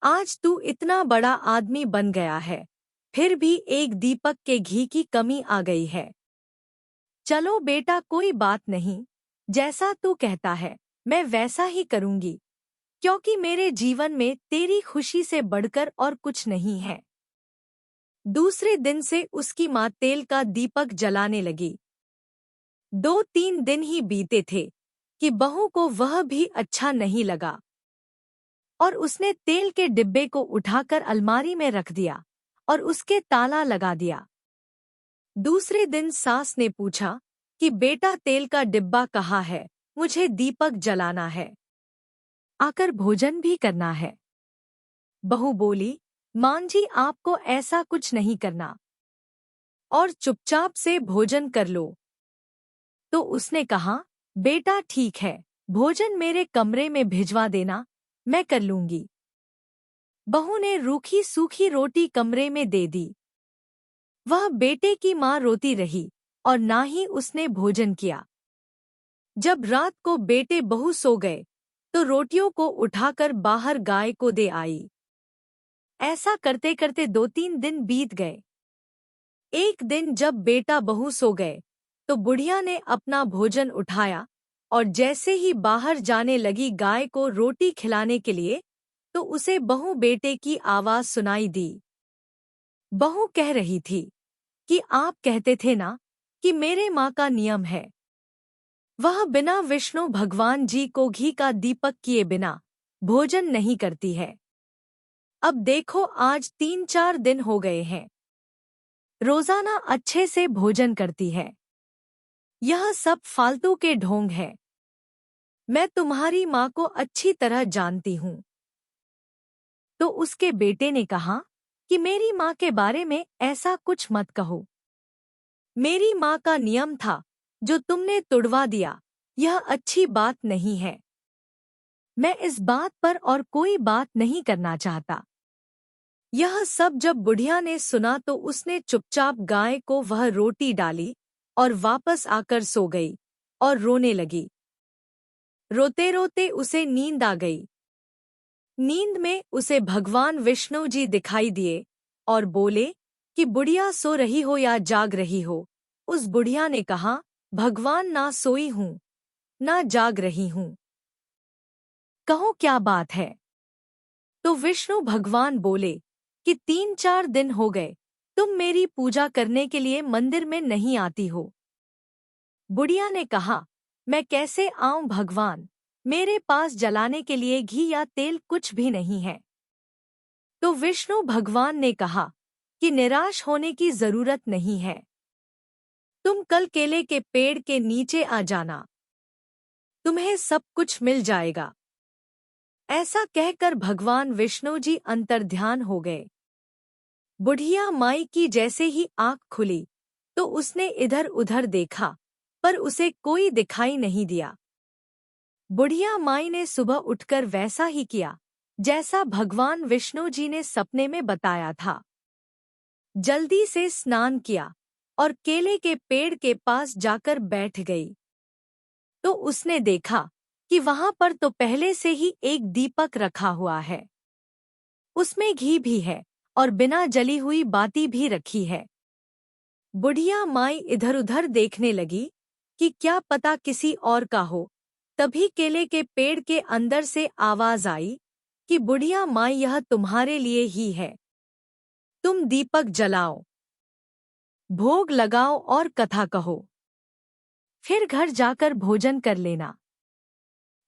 आज तू इतना बड़ा आदमी बन गया है, फिर भी एक दीपक के घी की कमी आ गई है। चलो बेटा, कोई बात नहीं, जैसा तू कहता है मैं वैसा ही करूंगी, क्योंकि मेरे जीवन में तेरी खुशी से बढ़कर और कुछ नहीं है। दूसरे दिन से उसकी माँ तेल का दीपक जलाने लगी। 2-3 दिन ही बीते थे कि बहू को वह भी अच्छा नहीं लगा और उसने तेल के डिब्बे को उठाकर अलमारी में रख दिया और उसके ताला लगा दिया। दूसरे दिन सास ने पूछा कि बेटा, तेल का डिब्बा कहाँ है, मुझे दीपक जलाना है, आकर भोजन भी करना है। बहू बोली, मां जी, आपको ऐसा कुछ नहीं करना और चुपचाप से भोजन कर लो। तो उसने कहा, बेटा ठीक है, भोजन मेरे कमरे में भिजवा देना, मैं कर लूंगी। बहू ने रूखी सूखी रोटी कमरे में दे दी। वह बेटे की माँ रोती रही और ना ही उसने भोजन किया। जब रात को बेटे बहू सो गए तो रोटियों को उठाकर बाहर गाय को दे आई। ऐसा करते करते 2-3 दिन बीत गए। एक दिन जब बेटा बहू सो गए तो बुढ़िया ने अपना भोजन उठाया और जैसे ही बाहर जाने लगी गाय को रोटी खिलाने के लिए, तो उसे बहू बेटे की आवाज सुनाई दी। बहू कह रही थी कि आप कहते थे ना कि मेरे माँ का नियम है, वह बिना विष्णु भगवान जी को घी का दीपक किए बिना भोजन नहीं करती है। अब देखो, आज 3-4 दिन हो गए हैं, रोजाना अच्छे से भोजन करती है। यह सब फालतू के ढोंग है। मैं तुम्हारी माँ को अच्छी तरह जानती हूँ। तो उसके बेटे ने कहा कि मेरी माँ के बारे में ऐसा कुछ मत कहो। मेरी माँ का नियम था जो तुमने तुड़वा दिया, यह अच्छी बात नहीं है। मैं इस बात पर और कोई बात नहीं करना चाहता। यह सब जब बुढ़िया ने सुना तो उसने चुपचाप गाय को वह रोटी डाली और वापस आकर सो गई और रोने लगी। रोते रोते उसे नींद आ गई। नींद में उसे भगवान विष्णु जी दिखाई दिए और बोले कि बुढ़िया सो रही हो या जाग रही हो। उस बुढ़िया ने कहा, भगवान, ना सोई हूँ ना जाग रही हूँ, कहो क्या बात है। तो विष्णु भगवान बोले कि 3-4 दिन हो गए तुम मेरी पूजा करने के लिए मंदिर में नहीं आती हो। बुढ़िया ने कहा, मैं कैसे आऊं भगवान, मेरे पास जलाने के लिए घी या तेल कुछ भी नहीं है। तो विष्णु भगवान ने कहा कि निराश होने की जरूरत नहीं है, तुम कल केले के पेड़ के नीचे आ जाना, तुम्हें सब कुछ मिल जाएगा। ऐसा कहकर भगवान विष्णु जी अंतर्ध्यान हो गए। बुढ़िया माई की जैसे ही आंख खुली तो उसने इधर उधर देखा, पर उसे कोई दिखाई नहीं दिया। बुढ़िया माई ने सुबह उठकर वैसा ही किया जैसा भगवान विष्णु जी ने सपने में बताया था। जल्दी से स्नान किया और केले के पेड़ के पास जाकर बैठ गई। तो उसने देखा कि वहां पर तो पहले से ही एक दीपक रखा हुआ है, उसमें घी भी है और बिना जली हुई बाती भी रखी है। बुढ़िया माई इधर उधर देखने लगी कि क्या पता किसी और का हो। तभी केले के पेड़ के अंदर से आवाज आई कि बुढ़िया माँ, यह तुम्हारे लिए ही है। तुम दीपक जलाओ, भोग लगाओ और कथा कहो, फिर घर जाकर भोजन कर लेना।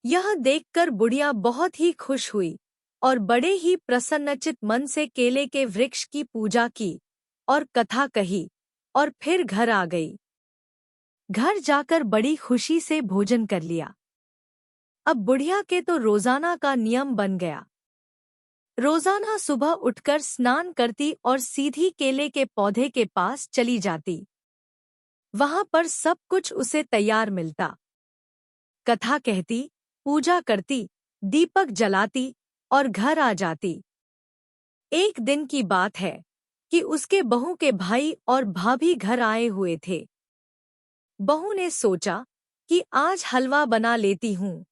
यह देखकर बुढ़िया बहुत ही खुश हुई और बड़े ही प्रसन्नचित मन से केले के वृक्ष की पूजा की और कथा कही और फिर घर आ गई। घर जाकर बड़ी खुशी से भोजन कर लिया। अब बुढ़िया के तो रोजाना का नियम बन गया। रोजाना सुबह उठकर स्नान करती और सीधी केले के पौधे के पास चली जाती। वहां पर सब कुछ उसे तैयार मिलता। कथा कहती, पूजा करती, दीपक जलाती और घर आ जाती। एक दिन की बात है कि उसके बहू के भाई और भाभी घर आए हुए थे। बहू ने सोचा कि आज हलवा बना लेती हूँ,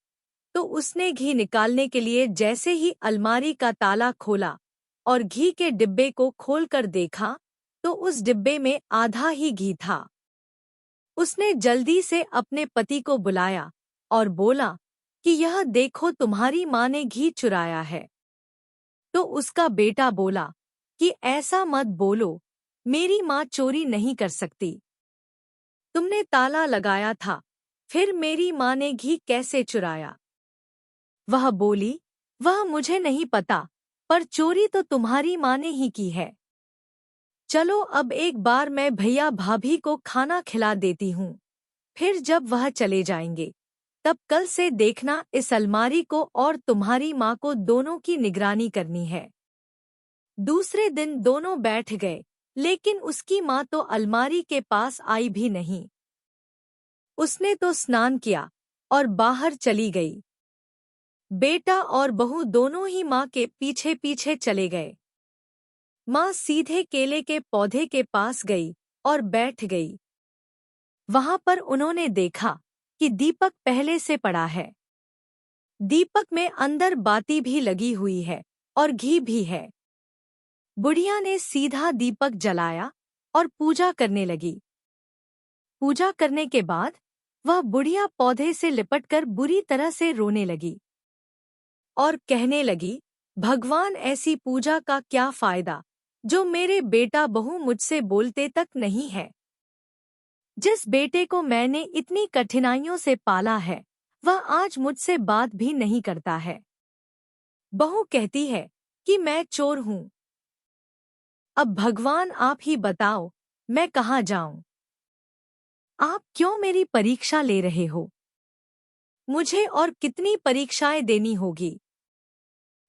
तो उसने घी निकालने के लिए जैसे ही अलमारी का ताला खोला और घी के डिब्बे को खोलकर देखा तो उस डिब्बे में आधा ही घी था। उसने जल्दी से अपने पति को बुलाया और बोला कि यह देखो, तुम्हारी माँ ने घी चुराया है। तो उसका बेटा बोला कि ऐसा मत बोलो, मेरी माँ चोरी नहीं कर सकती। तुमने ताला लगाया था, फिर मेरी माँ ने घी कैसे चुराया? वह बोली, वह मुझे नहीं पता, पर चोरी तो तुम्हारी माँ ने ही की है। चलो अब एक बार मैं भैया भाभी को खाना खिला देती हूँ, फिर जब वह चले जाएंगे तब कल से देखना इस अलमारी को और तुम्हारी माँ को दोनों की निगरानी करनी है। दूसरे दिन दोनों बैठ गए, लेकिन उसकी माँ तो अलमारी के पास आई भी नहीं। उसने तो स्नान किया और बाहर चली गई। बेटा और बहू दोनों ही माँ के पीछे पीछे चले गए। माँ सीधे केले के पौधे के पास गई और बैठ गई। वहां पर उन्होंने देखा कि दीपक पहले से पड़ा है। दीपक में अंदर बाती भी लगी हुई है और घी भी है। बुढ़िया ने सीधा दीपक जलाया और पूजा करने लगी। पूजा करने के बाद वह बुढ़िया पौधे से लिपटकर बुरी तरह से रोने लगी और कहने लगी, भगवान, ऐसी पूजा का क्या फायदा जो मेरे बेटा बहू मुझसे बोलते तक नहीं है। जिस बेटे को मैंने इतनी कठिनाइयों से पाला है वह आज मुझसे बात भी नहीं करता है। बहू कहती है कि मैं चोर हूँ। अब भगवान आप ही बताओ, मैं कहाँ जाऊं? आप क्यों मेरी परीक्षा ले रहे हो? मुझे और कितनी परीक्षाएं देनी होगी?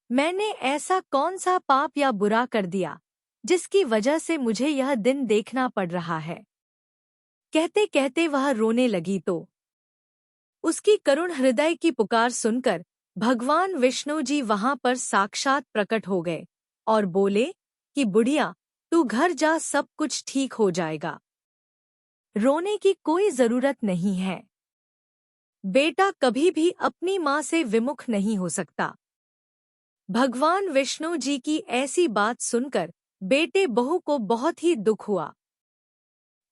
मैंने ऐसा कौन सा पाप या बुरा कर दिया जिसकी वजह से मुझे यह दिन देखना पड़ रहा है? कहते कहते वह रोने लगी तो उसकी करुण हृदय की पुकार सुनकर भगवान विष्णु जी वहां पर साक्षात प्रकट हो गए और बोले कि बुढ़िया, तू घर जा, सब कुछ ठीक हो जाएगा। रोने की कोई जरूरत नहीं है। बेटा कभी भी अपनी माँ से विमुख नहीं हो सकता। भगवान विष्णु जी की ऐसी बात सुनकर बेटे बहू को बहुत ही दुख हुआ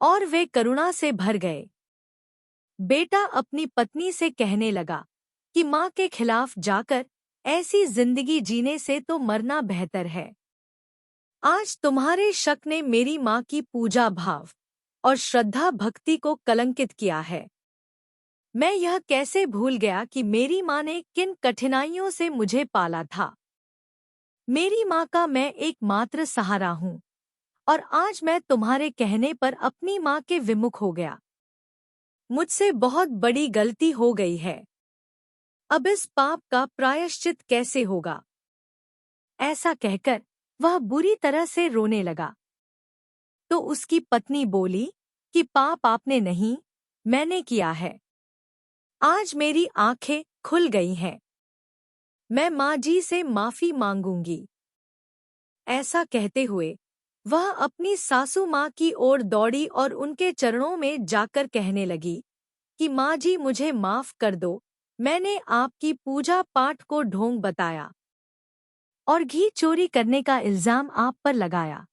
और वे करुणा से भर गए। बेटा अपनी पत्नी से कहने लगा कि माँ के खिलाफ जाकर ऐसी जिंदगी जीने से तो मरना बेहतर है। आज तुम्हारे शक ने मेरी माँ की पूजा भाव और श्रद्धा भक्ति को कलंकित किया है। मैं यह कैसे भूल गया कि मेरी माँ ने किन कठिनाइयों से मुझे पाला था। मेरी माँ का मैं एकमात्र सहारा हूँ और आज मैं तुम्हारे कहने पर अपनी माँ के विमुख हो गया। मुझसे बहुत बड़ी गलती हो गई है। अब इस पाप का प्रायश्चित कैसे होगा? ऐसा कहकर वह बुरी तरह से रोने लगा। तो उसकी पत्नी बोली कि पाप आपने नहीं, मैंने किया है। आज मेरी आंखें खुल गई हैं। मैं माँ जी से माफी मांगूंगी। ऐसा कहते हुए वह अपनी सासू माँ की ओर दौड़ी और उनके चरणों में जाकर कहने लगी कि माँ जी, मुझे माफ कर दो, मैंने आपकी पूजा पाठ को ढोंग बताया और घी चोरी करने का इल्जाम आप पर लगाया।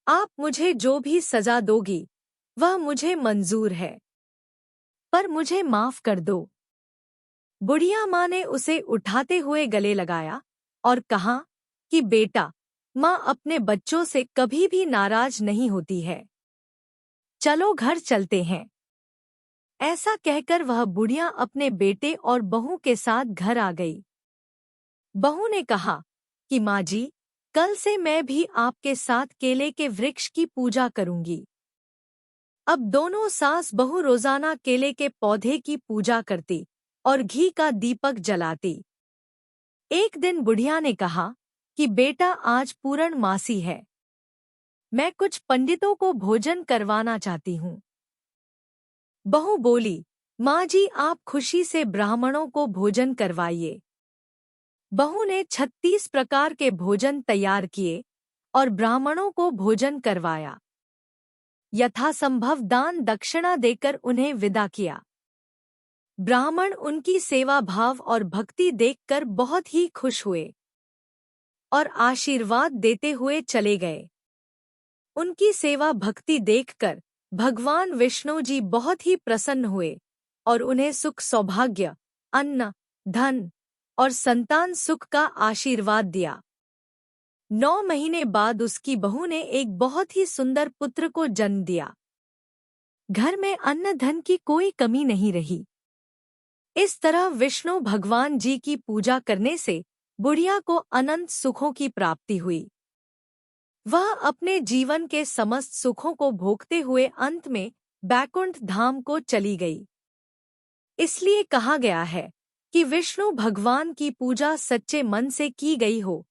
आप मुझे जो भी सजा दोगी वह मुझे मंजूर है। पर मुझे माफ कर दो। बुढ़िया माँ ने उसे उठाते हुए गले लगाया और कहा कि बेटा, माँ अपने बच्चों से कभी भी नाराज नहीं होती है। चलो घर चलते हैं। ऐसा कहकर वह बुढ़िया अपने बेटे और बहू के साथ घर आ गई। बहू ने कहा कि माँ जी, कल से मैं भी आपके साथ केले के वृक्ष की पूजा करूंगी। अब दोनों सास बहू रोजाना केले के पौधे की पूजा करती और घी का दीपक जलाती। एक दिन बुढ़िया ने कहा कि बेटा, आज पूर्णमासी है, मैं कुछ पंडितों को भोजन करवाना चाहती हूँ। बहू बोली, माँ जी, आप खुशी से ब्राह्मणों को भोजन करवाइए। बहू ने 36 प्रकार के भोजन तैयार किए और ब्राह्मणों को भोजन करवाया। यथासंभव दान दक्षिणा देकर उन्हें विदा किया। ब्राह्मण उनकी सेवा भाव और भक्ति देखकर बहुत ही खुश हुए और आशीर्वाद देते हुए चले गए। उनकी सेवा भक्ति देखकर भगवान विष्णु जी बहुत ही प्रसन्न हुए और उन्हें सुख, सौभाग्य, अन्न, धन और संतान सुख का आशीर्वाद दिया। 9 महीने बाद उसकी बहू ने एक बहुत ही सुंदर पुत्र को जन्म दिया। घर में अन्न धन की कोई कमी नहीं रही। इस तरह विष्णु भगवान जी की पूजा करने से बुढ़िया को अनंत सुखों की प्राप्ति हुई। वह अपने जीवन के समस्त सुखों को भोगते हुए अंत में बैकुंठ धाम को चली गई। इसलिए कहा गया है कि विष्णु भगवान की पूजा सच्चे मन से की गई हो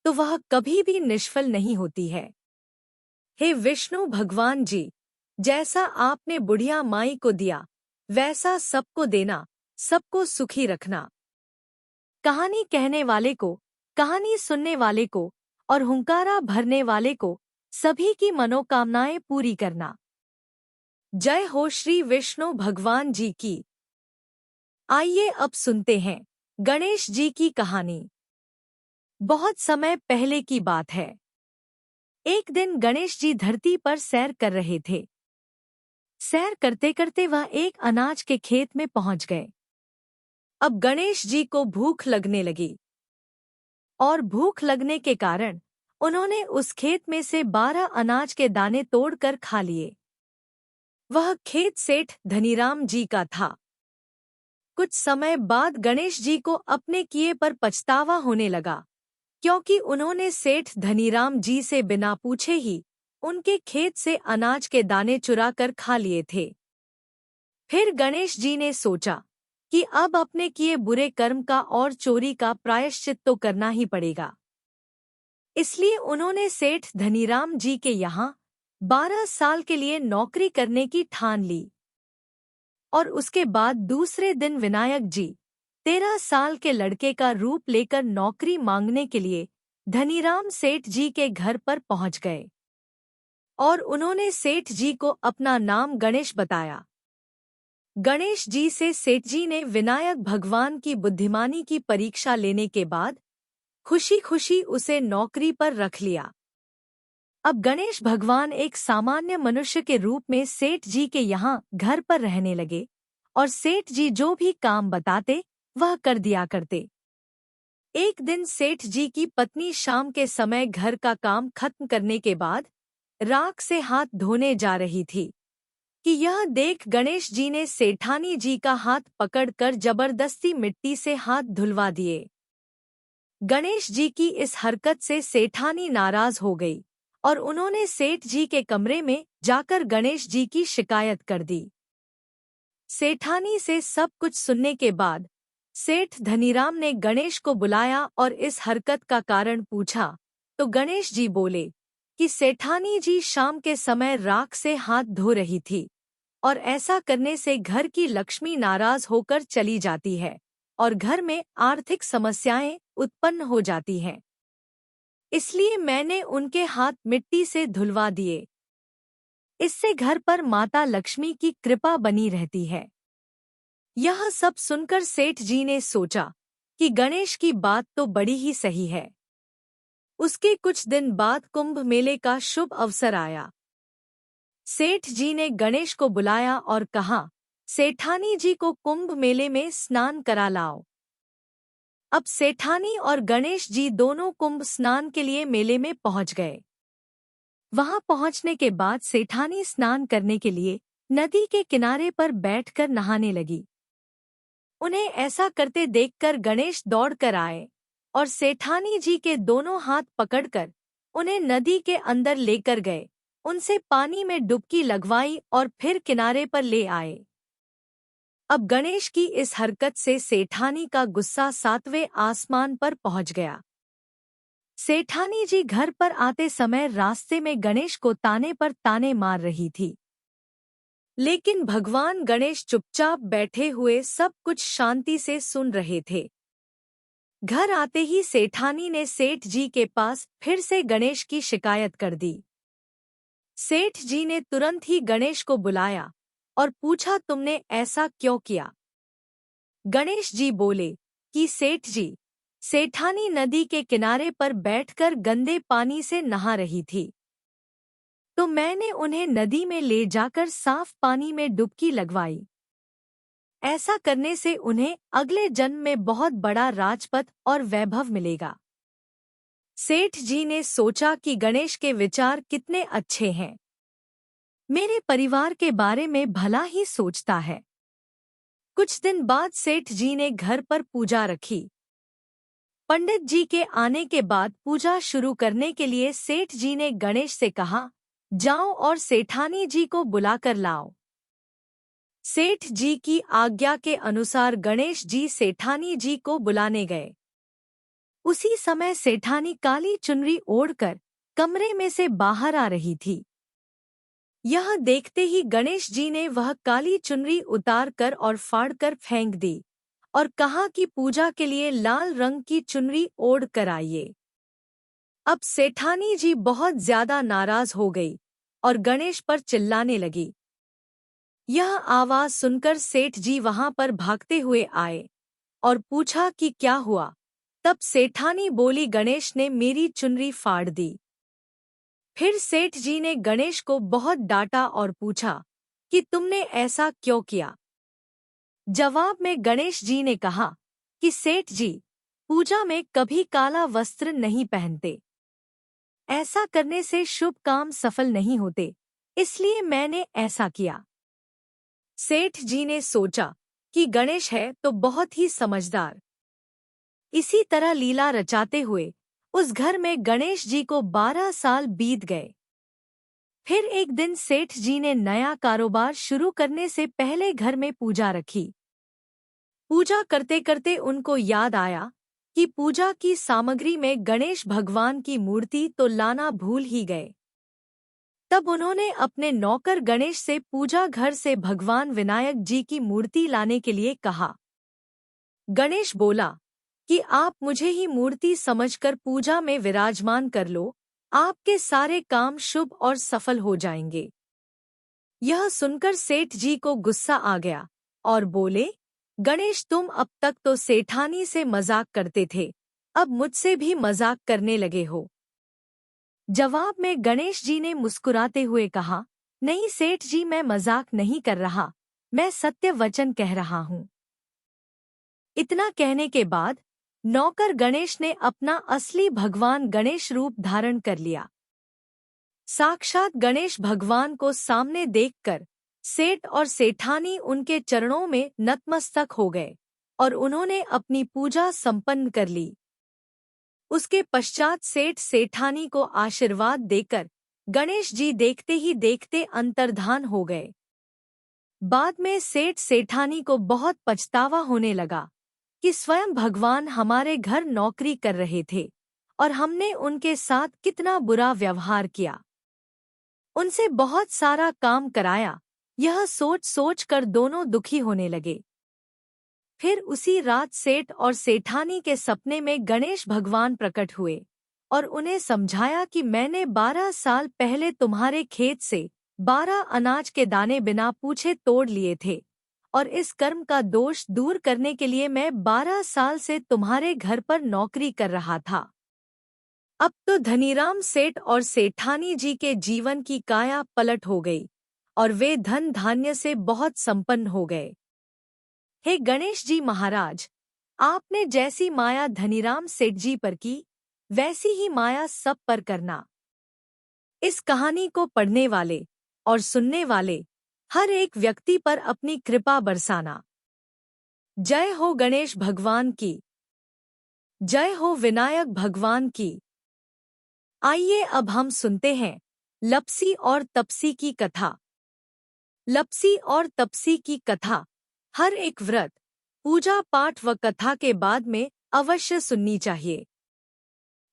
तो वह कभी भी निष्फल नहीं होती है। हे विष्णु भगवान जी, जैसा आपने बुढ़िया माई को दिया वैसा सबको देना, सबको सुखी रखना। कहानी कहने वाले को, कहानी सुनने वाले को और हुंकारा भरने वाले को सभी की मनोकामनाएं पूरी करना। जय हो श्री विष्णु भगवान जी की। आइए अब सुनते हैं गणेश जी की कहानी। बहुत समय पहले की बात है। एक दिन गणेश जी धरती पर सैर कर रहे थे। सैर करते करते वह एक अनाज के खेत में पहुंच गए। अब गणेश जी को भूख लगने लगी और भूख लगने के कारण उन्होंने उस खेत में से 12 अनाज के दाने तोड़कर खा लिए। वह खेत सेठ धनीराम जी का था। कुछ समय बाद गणेश जी को अपने किए पर पछतावा होने लगा, क्योंकि उन्होंने सेठ धनीराम जी से बिना पूछे ही उनके खेत से अनाज के दाने चुरा कर खा लिए थे। फिर गणेश जी ने सोचा कि अब अपने किए बुरे कर्म का और चोरी का प्रायश्चित तो करना ही पड़ेगा। इसलिए उन्होंने सेठ धनीराम जी के यहाँ 12 साल के लिए नौकरी करने की ठान ली। और उसके बाद दूसरे दिन विनायक जी 13 साल के लड़के का रूप लेकर नौकरी मांगने के लिए धनीराम सेठ जी के घर पर पहुंच गए और उन्होंने सेठ जी को अपना नाम गणेश बताया। गणेश जी से सेठ जी ने विनायक भगवान की बुद्धिमानी की परीक्षा लेने के बाद खुशी खुशी उसे नौकरी पर रख लिया। अब गणेश भगवान एक सामान्य मनुष्य के रूप में सेठ जी के यहाँ घर पर रहने लगे और सेठ जी जो भी काम बताते वह कर दिया करते। एक दिन सेठ जी की पत्नी शाम के समय घर का काम खत्म करने के बाद राख से हाथ धोने जा रही थी कि यह देख गणेश जी ने सेठानी जी का हाथ पकड़कर जबरदस्ती मिट्टी से हाथ धुलवा दिए। गणेश जी की इस हरकत से सेठानी नाराज हो गई और उन्होंने सेठ जी के कमरे में जाकर गणेश जी की शिकायत कर दी। सेठानी से सब कुछ सुनने के बाद सेठ धनीराम ने गणेश को बुलाया और इस हरकत का कारण पूछा तो गणेश जी बोले कि सेठानी जी शाम के समय राख से हाथ धो रही थी और ऐसा करने से घर की लक्ष्मी नाराज होकर चली जाती है और घर में आर्थिक समस्याएं उत्पन्न हो जाती हैं। इसलिए मैंने उनके हाथ मिट्टी से धुलवा दिए। इससे घर पर माता लक्ष्मी की कृपा बनी रहती है। यह सब सुनकर सेठ जी ने सोचा कि गणेश की बात तो बड़ी ही सही है। उसके कुछ दिन बाद कुंभ मेले का शुभ अवसर आया। सेठ जी ने गणेश को बुलाया और कहा सेठानी जी को कुंभ मेले में स्नान करा लाओ। अब सेठानी और गणेश जी दोनों कुंभ स्नान के लिए मेले में पहुंच गए। वहां पहुंचने के बाद सेठानी स्नान करने के लिए नदी के किनारे पर बैठकर नहाने लगी। उन्हें ऐसा करते देखकर गणेश दौड़कर आए और सेठानी जी के दोनों हाथ पकड़कर उन्हें नदी के अंदर लेकर गए, उनसे पानी में डुबकी लगवाई और फिर किनारे पर ले आए। अब गणेश की इस हरकत से सेठानी का गुस्सा 7वें आसमान पर पहुंच गया। सेठानी जी घर पर आते समय रास्ते में गणेश को ताने पर ताने मार रही थी, लेकिन भगवान गणेश चुपचाप बैठे हुए सब कुछ शांति से सुन रहे थे। घर आते ही सेठानी ने सेठ जी के पास फिर से गणेश की शिकायत कर दी। सेठ जी ने तुरंत ही गणेश को बुलाया और पूछा, तुमने ऐसा क्यों किया? गणेश जी बोले कि सेठ जी, सेठानी नदी के किनारे पर बैठकर गंदे पानी से नहा रही थी, तो मैंने उन्हें नदी में ले जाकर साफ पानी में डुबकी लगवाई। ऐसा करने से उन्हें अगले जन्म में बहुत बड़ा राजपद और वैभव मिलेगा। सेठ जी ने सोचा कि गणेश के विचार कितने अच्छे हैं, मेरे परिवार के बारे में भला ही सोचता है। कुछ दिन बाद सेठ जी ने घर पर पूजा रखी। पंडित जी के आने के बाद पूजा शुरू करने के लिए सेठ जी ने गणेश से कहा, जाओ और सेठानी जी को बुलाकर लाओ। सेठ जी की आज्ञा के अनुसार गणेश जी सेठानी जी को बुलाने गए। उसी समय सेठानी काली चुनरी ओढ़कर कमरे में से बाहर आ रही थी। यह देखते ही गणेश जी ने वह काली चुनरी उतार कर और फाड़कर फेंक दी और कहा कि पूजा के लिए लाल रंग की चुनरी ओढ़ कर आइए। अब सेठानी जी बहुत ज्यादा नाराज हो गई और गणेश पर चिल्लाने लगी। यह आवाज सुनकर सेठ जी वहां पर भागते हुए आए और पूछा कि क्या हुआ। तब सेठानी बोली, गणेश ने मेरी चुनरी फाड़ दी। फिर सेठ जी ने गणेश को बहुत डांटा और पूछा कि तुमने ऐसा क्यों किया। जवाब में गणेश जी ने कहा कि सेठ जी, पूजा में कभी काला वस्त्र नहीं पहनते, ऐसा करने से शुभ काम सफल नहीं होते, इसलिए मैंने ऐसा किया। सेठ जी ने सोचा कि गणेश है तो बहुत ही समझदार। इसी तरह लीला रचाते हुए उस घर में गणेश जी को 12 साल बीत गए। फिर एक दिन सेठ जी ने नया कारोबार शुरू करने से पहले घर में पूजा रखी। पूजा करते करते उनको याद आया कि पूजा की सामग्री में गणेश भगवान की मूर्ति तो लाना भूल ही गए। तब उन्होंने अपने नौकर गणेश से पूजा घर से भगवान विनायक जी की मूर्ति लाने के लिए कहा। गणेश बोला कि आप मुझे ही मूर्ति समझकर पूजा में विराजमान कर लो, आपके सारे काम शुभ और सफल हो जाएंगे। यह सुनकर सेठ जी को गुस्सा आ गया और बोले, गणेश, तुम अब तक तो सेठानी से मजाक करते थे, अब मुझसे भी मजाक करने लगे हो। जवाब में गणेश जी ने मुस्कुराते हुए कहा, नहीं सेठ जी, मैं मजाक नहीं कर रहा, मैं सत्य वचन कह रहा हूँ। इतना कहने के बाद नौकर गणेश ने अपना असली भगवान गणेश रूप धारण कर लिया। साक्षात गणेश भगवान को सामने देखकर सेठ और सेठानी उनके चरणों में नतमस्तक हो गए और उन्होंने अपनी पूजा संपन्न कर ली। उसके पश्चात सेठ सेठानी को आशीर्वाद देकर गणेश जी देखते ही देखते अंतर्धान हो गए। बाद में सेठ सेठानी को बहुत पछतावा होने लगा कि स्वयं भगवान हमारे घर नौकरी कर रहे थे और हमने उनके साथ कितना बुरा व्यवहार किया, उनसे बहुत सारा काम कराया। यह सोच सोच कर दोनों दुखी होने लगे। फिर उसी रात सेठ और सेठानी के सपने में गणेश भगवान प्रकट हुए और उन्हें समझाया कि मैंने 12 साल पहले तुम्हारे खेत से 12 अनाज के दाने बिना पूछे तोड़ लिए थे और इस कर्म का दोष दूर करने के लिए मैं 12 साल से तुम्हारे घर पर नौकरी कर रहा था। अब तो धनीराम सेठ और सेठानी जी के जीवन की काया पलट हो गई और वे धन धान्य से बहुत संपन्न हो गए। हे गणेश जी महाराज, आपने जैसी माया धनीराम सेठ जी पर की, वैसी ही माया सब पर करना। इस कहानी को पढ़ने वाले और सुनने वाले हर एक व्यक्ति पर अपनी कृपा बरसाना। जय हो गणेश भगवान की, जय हो विनायक भगवान की। आइए अब हम सुनते हैं लपसी और तपसी की कथा। लपसी और तपसी की कथा हर एक व्रत, पूजा पाठ व कथा के बाद में अवश्य सुननी चाहिए।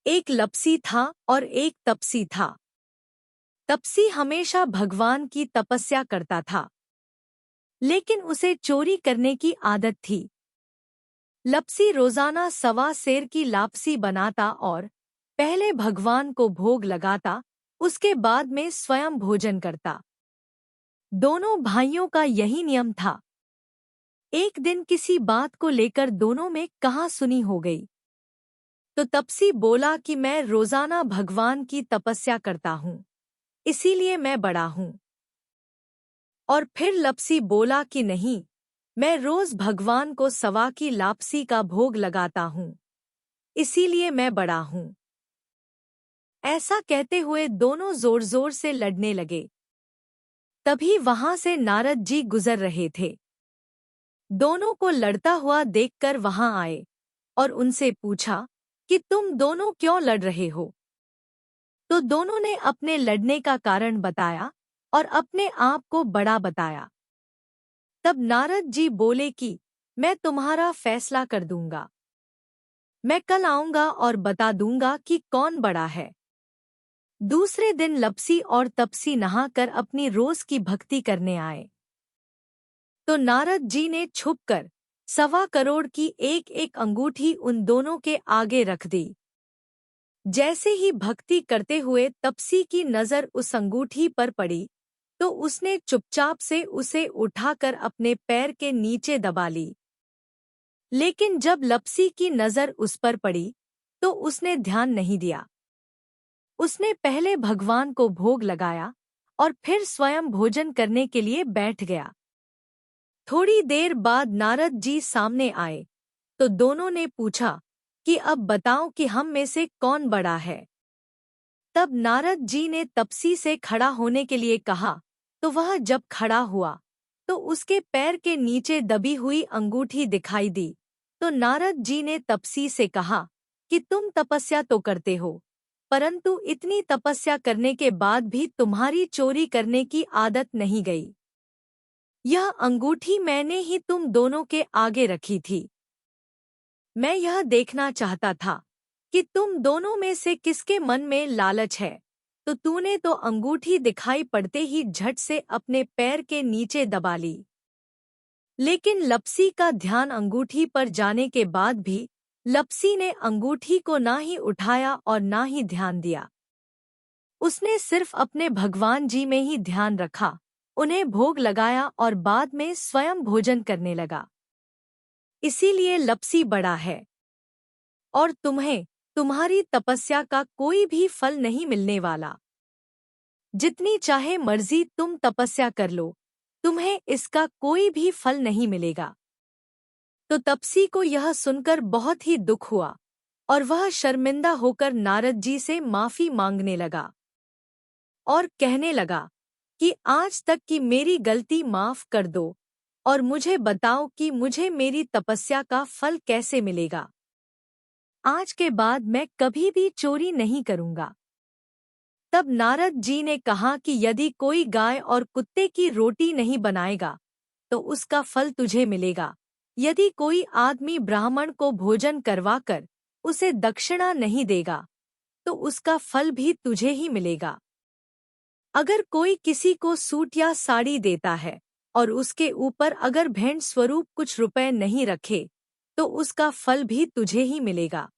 एक लपसी था और एक तपसी था। तपसी हमेशा भगवान की तपस्या करता था, लेकिन उसे चोरी करने की आदत थी। लपसी रोजाना 1.25 सेर की लापसी बनाता और पहले भगवान को भोग लगाता, उसके बाद में स्वयं भोजन करता। दोनों भाइयों का यही नियम था। एक दिन किसी बात को लेकर दोनों में कहासुनी हो गई। तो तपसी बोला कि मैं रोजाना भगवान की तपस्या करता हूँ, इसीलिए मैं बड़ा हूँ। और फिर लपसी बोला कि नहीं, मैं रोज भगवान को 1.25 की लापसी का भोग लगाता हूँ, इसीलिए मैं बड़ा हूँ। ऐसा कहते हुए दोनों जोर जोर से लड़ने लगे। तभी वहां से नारद जी गुजर रहे थे। दोनों को लड़ता हुआ देखकर वहां आए और उनसे पूछा कि तुम दोनों क्यों लड़ रहे हो। तो दोनों ने अपने लड़ने का कारण बताया और अपने आप को बड़ा बताया। तब नारद जी बोले कि मैं तुम्हारा फैसला कर दूंगा। मैं कल आऊंगा और बता दूंगा कि कौन बड़ा है। दूसरे दिन लपसी और तपसी नहाकर अपनी रोज की भक्ति करने आए। तो नारद जी ने छुपकर 1.25 करोड़ की एक एक अंगूठी उन दोनों के आगे रख दी। जैसे ही भक्ति करते हुए तपसी की नजर उस अंगूठी पर पड़ी, तो उसने चुपचाप से उसे उठाकर अपने पैर के नीचे दबा ली। लेकिन जब लपसी की नजर उस पर पड़ी, तो उसने ध्यान नहीं दिया। उसने पहले भगवान को भोग लगाया और फिर स्वयं भोजन करने के लिए बैठ गया। थोड़ी देर बाद नारद जी सामने आए, तो दोनों ने पूछा कि अब बताओ कि हम में से कौन बड़ा है। तब नारद जी ने तपसी से खड़ा होने के लिए कहा, तो वह जब खड़ा हुआ, तो उसके पैर के नीचे दबी हुई अंगूठी दिखाई दी। तो नारद जी ने तपसी से कहा कि तुम तपस्या तो करते हो, परंतु इतनी तपस्या करने के बाद भी तुम्हारी चोरी करने की आदत नहीं गई। यह अंगूठी मैंने ही तुम दोनों के आगे रखी थी। मैं यह देखना चाहता था कि तुम दोनों में से किसके मन में लालच है, तो तूने तो अंगूठी दिखाई पड़ते ही झट से अपने पैर के नीचे दबा ली। लेकिन लपसी का ध्यान अंगूठी पर जाने के बाद भी लपसी ने अंगूठी को ना ही उठाया और ना ही ध्यान दिया। उसने सिर्फ अपने भगवान जी में ही ध्यान रखा, उन्हें भोग लगाया और बाद में स्वयं भोजन करने लगा। इसीलिए लपसी बड़ा है और तुम्हें तुम्हारी तपस्या का कोई भी फल नहीं मिलने वाला। जितनी चाहे मर्जी तुम तपस्या कर लो, तुम्हें इसका कोई भी फल नहीं मिलेगा। तो तपसी को यह सुनकर बहुत ही दुख हुआ और वह शर्मिंदा होकर नारद जी से माफी मांगने लगा और कहने लगा कि आज तक की मेरी गलती माफ कर दो और मुझे बताओ कि मुझे मेरी तपस्या का फल कैसे मिलेगा। आज के बाद मैं कभी भी चोरी नहीं करूंगा। तब नारद जी ने कहा कि यदि कोई गाय और कुत्ते की रोटी नहीं बनाएगा, तो उसका फल तुझे मिलेगा। यदि कोई आदमी ब्राह्मण को भोजन करवाकर उसे दक्षिणा नहीं देगा, तो उसका फल भी तुझे ही मिलेगा। अगर कोई किसी को सूट या साड़ी देता है और उसके ऊपर अगर भेंट स्वरूप कुछ रुपए नहीं रखे, तो उसका फल भी तुझे ही मिलेगा।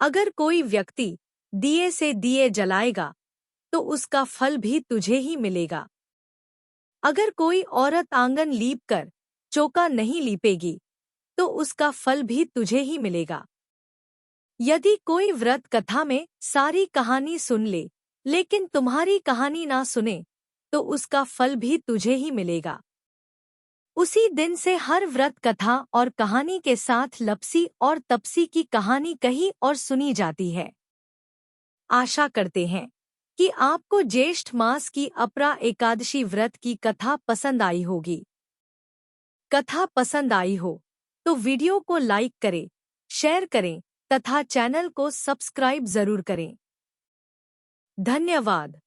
अगर कोई व्यक्ति दिए से दिए जलाएगा, तो उसका फल भी तुझे ही मिलेगा। अगर कोई औरत आंगन लीप कर चौका नहीं लीपेगी, तो उसका फल भी तुझे ही मिलेगा। यदि कोई व्रत कथा में सारी कहानी सुन ले, लेकिन तुम्हारी कहानी ना सुने, तो उसका फल भी तुझे ही मिलेगा। उसी दिन से हर व्रत कथा और कहानी के साथ लपसी और तपसी की कहानी कही और सुनी जाती है। आशा करते हैं कि आपको ज्येष्ठ मास की अपरा एकादशी व्रत की कथा पसंद आई होगी। कथा पसंद आई हो तो वीडियो को लाइक करें, शेयर करें तथा चैनल को सब्सक्राइब जरूर करें। धन्यवाद।